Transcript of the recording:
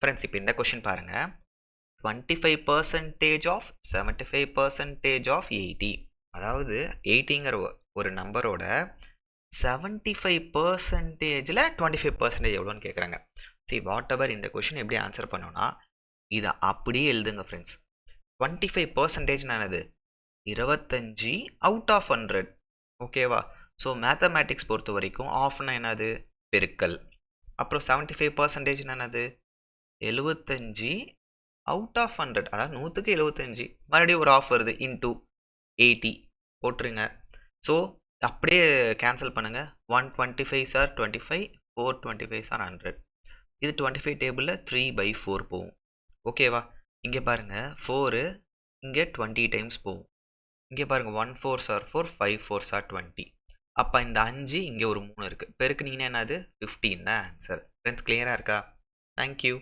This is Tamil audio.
ஃப்ரெண்ட்ஸ் இப்போ இந்த கொஷின் பாருங்கள். 25% ஆஃப் 75% ஆஃப் 80. அதாவது 80ங்கிற ஒரு நம்பரோட 75%ல் 25% எவ்வளோன்னு கேட்குறாங்க. சரி, வாட் எவர் இந்த கொஷின் எப்படி ஆன்சர் பண்ணோன்னா இதை அப்படியே எழுதுங்க ஃப்ரெண்ட்ஸ். 25% என்னது 25 அவுட் ஆஃப் 100. ஓகேவா? ஸோ மேத்தமேட்டிக்ஸ் பொறுத்த வரைக்கும் ஆஃப்னா என்னது பெருக்கல். அப்புறம் 75% என்னது 75 அவுட் ஆஃப் 100, அதாவது 100க்கு 75, மறுபடியும் ஒரு ஆஃப் வருது இன்டூ 80 போட்டுருங்க. ஸோ அப்படியே கேன்சல் பண்ணுங்கள். 125 சார் 25, 425 சார் 100. இது 25 டேபிளில் 3/4 போகும். ஓகேவா? இங்கே பாருங்கள் 4 இங்கே 20 டைம்ஸ் போகும். இங்கே பாருங்கள் 1 4 சார் 4, 5 4 சார் 20. அப்போ இந்த 5 இங்கே ஒரு 3 இருக்குது. பெருக்குனீங்கன்னா என்னது 15 தான் ஆன்சர். ஃப்ரெண்ட்ஸ் கிளியராக இருக்கா? தேங்க்யூ.